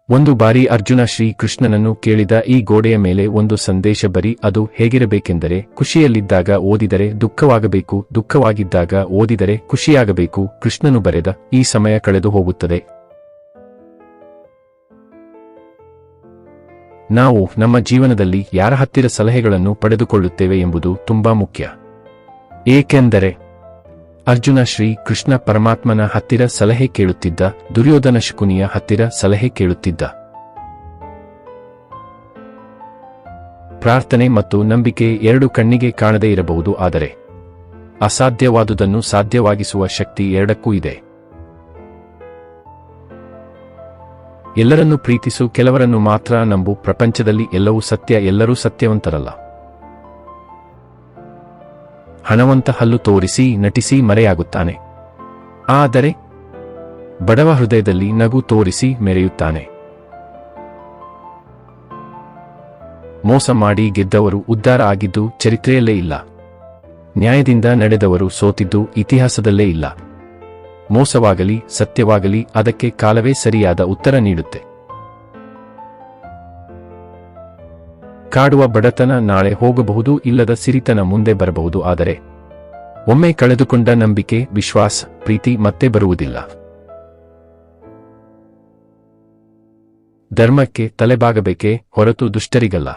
ಒಂದು ಬಾರಿ ಅರ್ಜುನ ಶ್ರೀಕೃಷ್ಣನನ್ನು ಕೇಳಿದ, ಈ ಗೋಡೆಯ ಮೇಲೆ ಒಂದು ಸಂದೇಶ ಬರಿ, ಅದು ಹೇಗಿರಬೇಕೆಂದರೆ, ಖುಷಿಯಲ್ಲಿದ್ದಾಗ ಓದಿದರೆ ದುಃಖವಾಗಬೇಕು, ದುಃಖವಾಗಿದ್ದಾಗ ಓದಿದರೆ ಖುಷಿಯಾಗಬೇಕು. ಕೃಷ್ಣನು ಬರೆದ, ಈ ಸಮಯ ಕಳೆದು ಹೋಗುತ್ತದೆ. ನಾವು ನಮ್ಮ ಜೀವನದಲ್ಲಿ ಯಾರ ಹತ್ತಿರ ಸಲಹೆಗಳನ್ನು ಪಡೆದುಕೊಳ್ಳುತ್ತೇವೆ ಎಂಬುದು ತುಂಬಾ ಮುಖ್ಯ. ಏಕೆಂದರೆ ಅರ್ಜುನ ಶ್ರೀಕೃಷ್ಣ ಪರಮಾತ್ಮನ ಹತ್ತಿರ ಸಲಹೆ ಕೇಳುತ್ತಿದ್ದ, ದುರ್ಯೋಧನ ಶಕುನಿಯ ಹತ್ತಿರ ಸಲಹೆ ಕೇಳುತ್ತಿದ್ದ. ಪ್ರಾರ್ಥನೆ ಮತ್ತು ನಂಬಿಕೆ ಎರಡು ಕಣ್ಣಿಗೆ ಕಾಣದೇ ಇರಬಹುದು, ಆದರೆ ಅಸಾಧ್ಯವಾದುದನ್ನು ಸಾಧ್ಯವಾಗಿಸುವ ಶಕ್ತಿ ಎರಡಕ್ಕೂ ಇದೆ. ಎಲ್ಲರನ್ನೂ ಪ್ರೀತಿಸು, ಕೆಲವರನ್ನು ಮಾತ್ರ ನಂಬು. ಪ್ರಪಂಚದಲ್ಲಿ ಎಲ್ಲವೂ ಸತ್ಯ, ಎಲ್ಲರೂ ಸತ್ಯವಂತರಲ್ಲ. ಹಣವಂತ ಹಲ್ಲು ತೋರಿಸಿ ನಟಿಸಿ ಮರೆಯಾಗುತ್ತಾನೆ, ಆದರೆ ಬಡವ ಹೃದಯದಲ್ಲಿ ನಗು ತೋರಿಸಿ ಮೆರೆಯುತ್ತಾನೆ. ಮೋಸ ಮಾಡಿ ಗೆದ್ದವರು ಉದ್ಧಾರ ಆಗಿದ್ದು ಚರಿತ್ರೆಯಲ್ಲೇ ಇಲ್ಲ. ನ್ಯಾಯದಿಂದ ನಡೆದವರು ಸೋತಿದ್ದು ಇತಿಹಾಸದಲ್ಲೇ ಇಲ್ಲ. ಮೋಸವಾಗಲಿ ಸತ್ಯವಾಗಲಿ, ಅದಕ್ಕೆ ಕಾಲವೇ ಸರಿಯಾದ ಉತ್ತರ ನೀಡುತ್ತೆ. ಕಾಡುವ ಬಡತನ ನಾಳೆ ಹೋಗಬಹುದು, ಇಲ್ಲದ ಸಿರಿತನ ಮುಂದೆ ಬರಬಹುದು, ಆದರೆ ಒಮ್ಮೆ ಕಳೆದುಕೊಂಡ ನಂಬಿಕೆ, ವಿಶ್ವಾಸ, ಪ್ರೀತಿ ಮತ್ತೆ ಬರುವುದಿಲ್ಲ. ಧರ್ಮಕ್ಕೆ ತಲೆಬಾಗಬೇಕೇ ಹೊರತು ದುಷ್ಟರಿಗಲ್ಲ.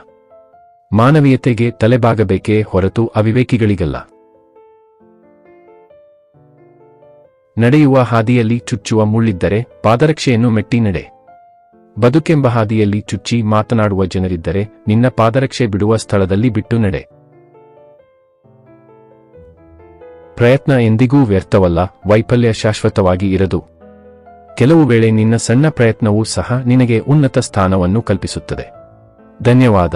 ಮಾನವೀಯತೆಗೆ ತಲೆಬಾಗಬೇಕೇ ಹೊರತು ಅವಿವೇಕಿಗಳಿಗಲ್ಲ. ನಡೆಯುವ ಹಾದಿಯಲ್ಲಿ ಚುಚ್ಚುವ ಮುಳ್ಳಿದ್ದರೆ ಪಾದರಕ್ಷೆಯನ್ನು ಮೆಟ್ಟಿ ನಡೆ. ಬದುಕೆಂಬ ಹಾದಿಯಲ್ಲಿ ಚುಚ್ಚಿ ಮಾತನಾಡುವ ಜನರಿದ್ದರೆ ನಿನ್ನ ಪಾದರಕ್ಷೆ ಬಿಡುವ ಸ್ಥಳದಲ್ಲಿ ಬಿಟ್ಟು ನಡೆ. ಪ್ರಯತ್ನ ಎಂದಿಗೂ ವ್ಯರ್ಥವಲ್ಲ, ವೈಫಲ್ಯ ಶಾಶ್ವತವಾಗಿ ಇರದು. ಕೆಲವು ವೇಳೆ ನಿನ್ನ ಸಣ್ಣ ಪ್ರಯತ್ನವೂ ಸಹ ನಿನಗೆ ಉನ್ನತ ಸ್ಥಾನವನ್ನು ಕಲ್ಪಿಸುತ್ತದೆ. ಧನ್ಯವಾದ.